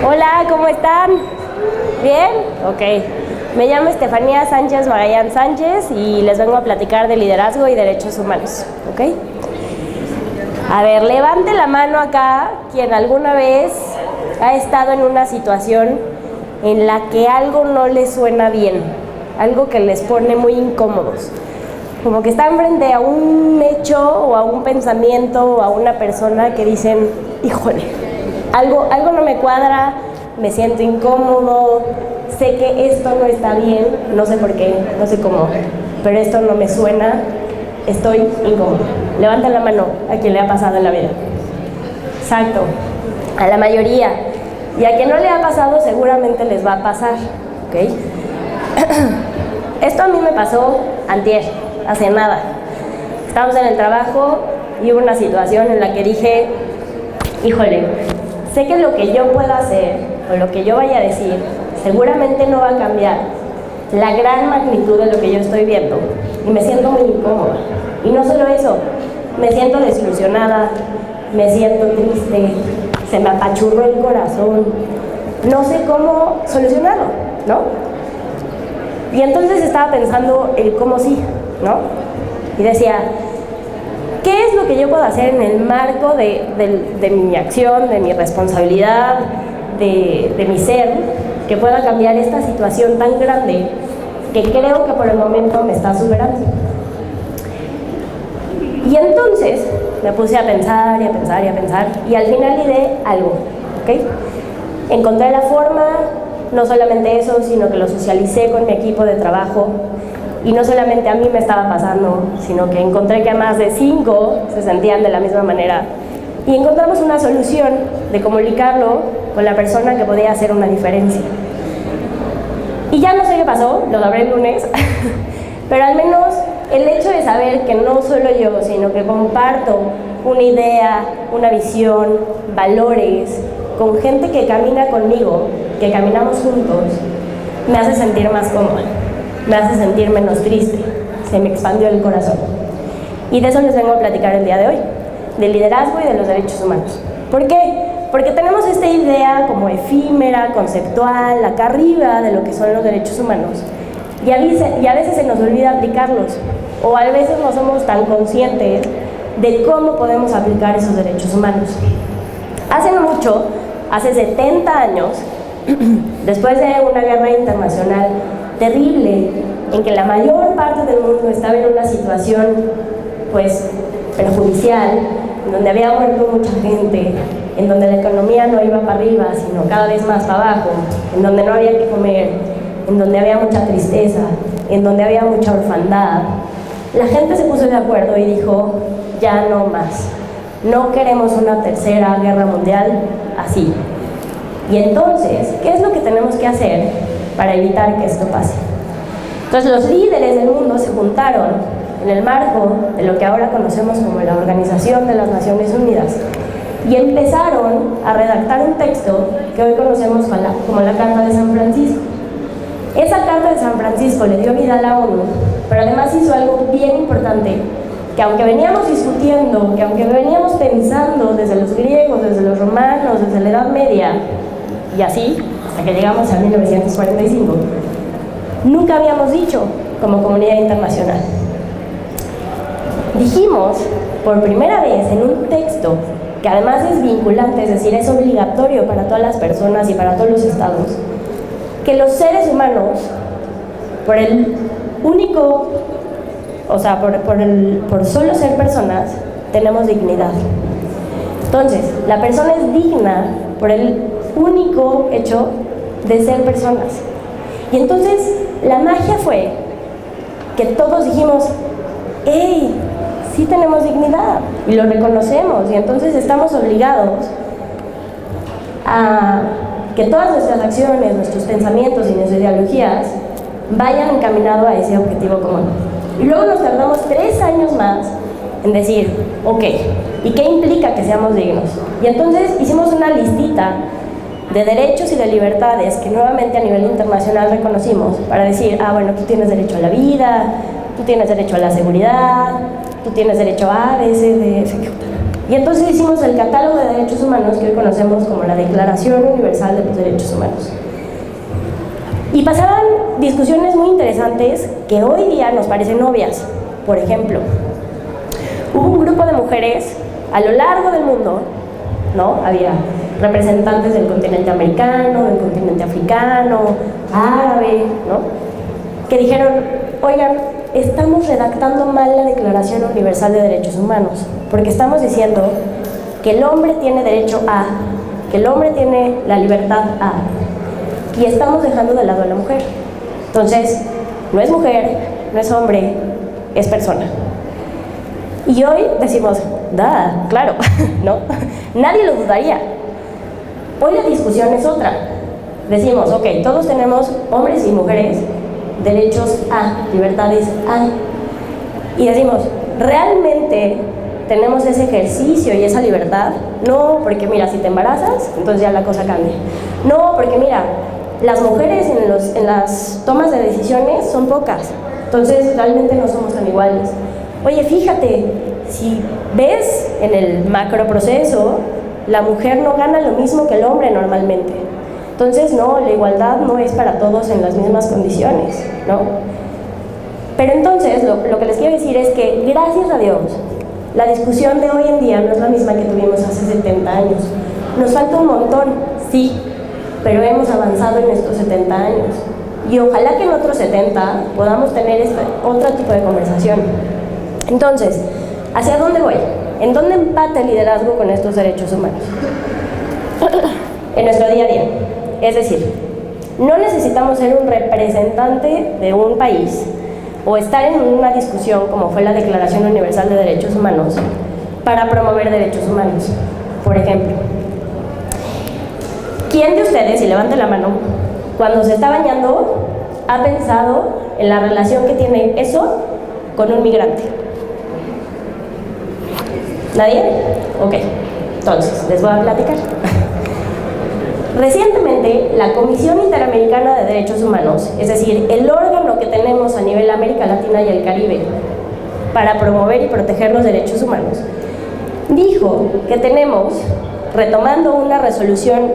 Hola, ¿cómo están? ¿Bien? Ok. Me llamo Estefanía Sánchez Magallán Sánchez y les vengo a platicar de liderazgo y derechos humanos, ¿ok? A ver, levante la mano acá quien alguna vez ha estado en una situación en la que algo no les suena bien, algo que les pone muy incómodos. Como que están frente a un hecho o a un pensamiento o a una persona que dicen, híjole, algo no me cuadra, me siento incómodo, sé que esto no está bien, no sé por qué, no sé cómo, pero esto no me suena, estoy incómodo. Levanten la mano a quien le ha pasado en la vida. Exacto, a la mayoría. Y a quien no le ha pasado seguramente les va a pasar, ¿ok? Esto a mí me pasó antier, hace nada. Estábamos en el trabajo y hubo una situación en la que dije, híjole, sé que lo que yo pueda hacer o lo que yo vaya a decir seguramente no va a cambiar la gran magnitud de lo que yo estoy viendo y me siento muy incómoda. Y no solo eso, me siento desilusionada, me siento triste, se me apachurró el corazón, no sé cómo solucionarlo, ¿no? Y entonces estaba pensando el cómo sí, ¿no? Y decía, ¿qué es lo que yo puedo hacer en el marco de mi acción, de mi responsabilidad, de mi ser, que pueda cambiar esta situación tan grande que creo que por el momento me está superando? Y entonces me puse a pensar y a pensar y a pensar y al final ideé algo, ¿ok? Encontré la forma, no solamente eso, sino que lo socialicé con mi equipo de trabajo. Y no solamente a mí me estaba pasando, sino que encontré que a más de 5 se sentían de la misma manera. Y encontramos una solución de comunicarlo con la persona que podía hacer una diferencia. Y ya no sé qué pasó, lo sabré el lunes, pero al menos el hecho de saber que no solo yo, sino que comparto una idea, una visión, valores, con gente que camina conmigo, que caminamos juntos, me hace sentir más cómoda. Me hace sentir menos triste, se me expandió el corazón. Y de eso les vengo a platicar el día de hoy, del liderazgo y de los derechos humanos. ¿Por qué? Porque tenemos esta idea como efímera, conceptual, acá arriba de lo que son los derechos humanos. Y a veces se nos olvida aplicarlos, o a veces no somos tan conscientes de cómo podemos aplicar esos derechos humanos. Hace no mucho, hace 70 años, después de una guerra internacional terrible, en que la mayor parte del mundo estaba en una situación pues perjudicial, en donde había muerto mucha gente, en donde la economía no iba para arriba, sino cada vez más para abajo, en donde no había que comer, en donde había mucha tristeza, en donde había mucha orfandad, la gente se puso de acuerdo y dijo, ya no más, no queremos una tercera guerra mundial así. Y entonces, ¿qué es lo que tenemos que hacer para evitar que esto pase? Entonces los líderes del mundo se juntaron en el marco de lo que ahora conocemos como la Organización de las Naciones Unidas y empezaron a redactar un texto que hoy conocemos como la Carta de San Francisco. Esa Carta de San Francisco le dio vida a la ONU, pero además hizo algo bien importante, que aunque veníamos discutiendo, que aunque veníamos pensando desde los griegos, desde los romanos, desde la Edad Media, y así, hasta que llegamos a 1945, nunca habíamos dicho como comunidad internacional. Dijimos, por primera vez en un texto, que además es vinculante, es decir, es obligatorio para todas las personas y para todos los estados, que los seres humanos, por el único, o sea, por solo ser personas, tenemos dignidad. Entonces, la persona es digna por el único hecho de ser personas. Y entonces la magia fue que todos dijimos, ¡hey! Sí tenemos dignidad y lo reconocemos, y entonces estamos obligados a que todas nuestras acciones, nuestros pensamientos y nuestras ideologías vayan encaminados a ese objetivo común. Y luego nos tardamos 3 años más en decir, ok, ¿y qué implica que seamos dignos? Y entonces hicimos una listita de derechos y de libertades que nuevamente a nivel internacional reconocimos para decir, bueno, tú tienes derecho a la vida, tú tienes derecho a la seguridad, tú tienes derecho a A, B, C, D, F, G. Y entonces hicimos el catálogo de derechos humanos que hoy conocemos como la Declaración Universal de los Derechos Humanos. Y pasaban discusiones muy interesantes que hoy día nos parecen obvias. Por ejemplo, hubo un grupo de mujeres a lo largo del mundo, ¿no? Había representantes del continente americano, del continente africano, árabe, ¿no? Que dijeron, oigan, estamos redactando mal la Declaración Universal de Derechos Humanos, porque estamos diciendo que el hombre tiene derecho a, que el hombre tiene la libertad a, y estamos dejando de lado a la mujer. Entonces, no es mujer, no es hombre, es persona. Y hoy decimos, da, claro, ¿no? Nadie lo dudaría. Hoy la discusión es otra. Decimos, ok, todos tenemos, hombres y mujeres, derechos a, libertades a. Y decimos, ¿realmente tenemos ese ejercicio y esa libertad? No, porque mira, si te embarazas, entonces ya la cosa cambia. No, porque mira, las mujeres en las tomas de decisiones son pocas, entonces realmente no somos tan iguales. Oye, fíjate, si ves en el macro proceso, la mujer no gana lo mismo que el hombre normalmente. Entonces, no, la igualdad no es para todos en las mismas condiciones, ¿no? Pero entonces, lo que les quiero decir es que, gracias a Dios, la discusión de hoy en día no es la misma que tuvimos hace 70 años. Nos falta un montón, sí, pero hemos avanzado en estos 70 años. Y ojalá que en otros 70 podamos tener otro tipo de conversación. Entonces, ¿hacia dónde voy? ¿En dónde empata el liderazgo con estos derechos humanos? En nuestro día a día. Es decir, no necesitamos ser un representante de un país o estar en una discusión como fue la Declaración Universal de Derechos Humanos para promover derechos humanos. Por ejemplo, ¿quién de ustedes, y levante la mano, cuando se está bañando ha pensado en la relación que tiene eso con un migrante? ¿Nadie? Ok, entonces les voy a platicar. Recientemente, la Comisión Interamericana de Derechos Humanos, es decir, el órgano que tenemos a nivel América Latina y el Caribe para promover y proteger los derechos humanos, dijo que tenemos, retomando una resolución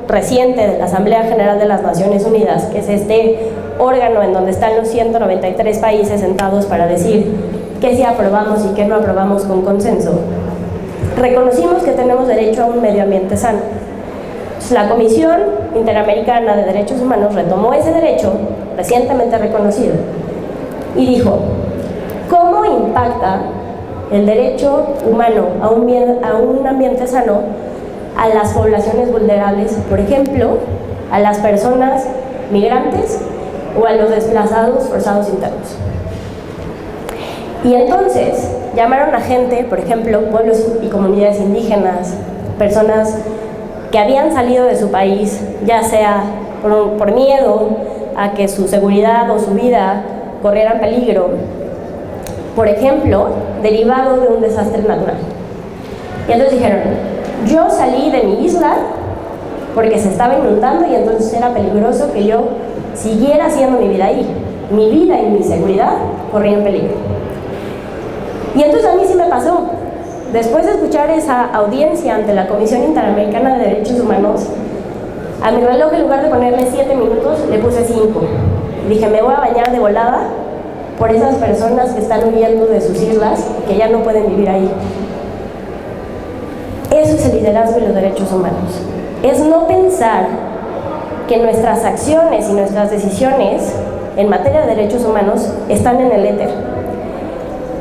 reciente de la Asamblea General de las Naciones Unidas, que es este órgano en donde están los 193 países sentados para decir qué sí aprobamos y qué no aprobamos con consenso, reconocimos que tenemos derecho a un medio ambiente sano. La Comisión Interamericana de Derechos Humanos retomó ese derecho, recientemente reconocido, y dijo, ¿cómo impacta el derecho humano a un ambiente sano a las poblaciones vulnerables? Por ejemplo, a las personas migrantes o a los desplazados forzados internos. Y entonces llamaron a gente, por ejemplo, pueblos y comunidades indígenas, personas que habían salido de su país, ya sea por miedo a que su seguridad o su vida corrieran peligro, por ejemplo, derivado de un desastre natural. Y entonces dijeron, yo salí de mi isla porque se estaba inundando y entonces era peligroso que yo siguiera haciendo mi vida ahí. Mi vida y mi seguridad corrían peligro. Y entonces a mí sí me pasó. Después de escuchar esa audiencia ante la Comisión Interamericana de Derechos Humanos, a mi reloj, en lugar de ponerle 7 minutos, le puse 5. Dije, me voy a bañar de volada por esas personas que están huyendo de sus islas, que ya no pueden vivir ahí. Eso es el liderazgo de los derechos humanos. Es no pensar que nuestras acciones y nuestras decisiones en materia de derechos humanos están en el éter.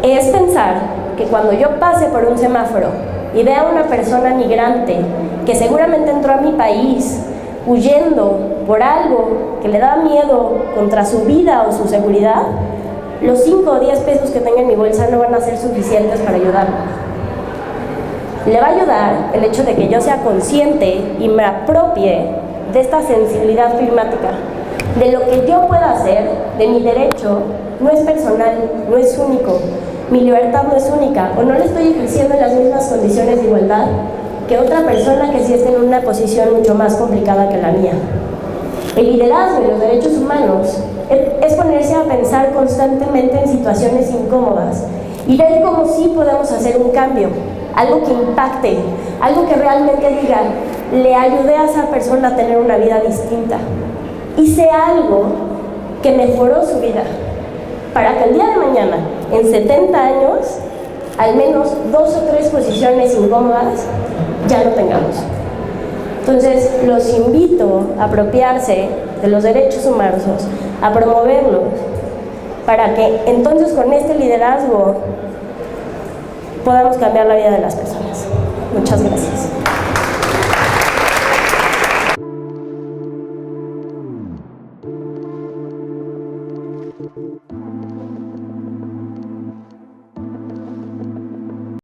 Es pensar que cuando yo pase por un semáforo y vea a una persona migrante que seguramente entró a mi país huyendo por algo que le da miedo contra su vida o su seguridad, los 5 o 10 pesos que tenga en mi bolsa no van a ser suficientes para ayudarlo. Le va a ayudar el hecho de que yo sea consciente y me apropie de esta sensibilidad climática, de lo que yo pueda hacer, de mi derecho, no es personal, no es único. Mi libertad no es única, o no le estoy ejerciendo en las mismas condiciones de igualdad que otra persona que sí está en una posición mucho más complicada que la mía. El liderazgo y los derechos humanos es ponerse a pensar constantemente en situaciones incómodas y ver cómo sí podemos hacer un cambio. algo que impacte, algo que realmente diga, le ayudé a esa persona a tener una vida distinta. Hice algo que mejoró su vida, para que el día de mañana, en 70 años, al menos 2 o 3 posiciones incómodas ya no tengamos. Entonces, los invito a apropiarse de los derechos humanos, a promoverlos, para que entonces con este liderazgo podamos cambiar la vida de las personas. Muchas gracias.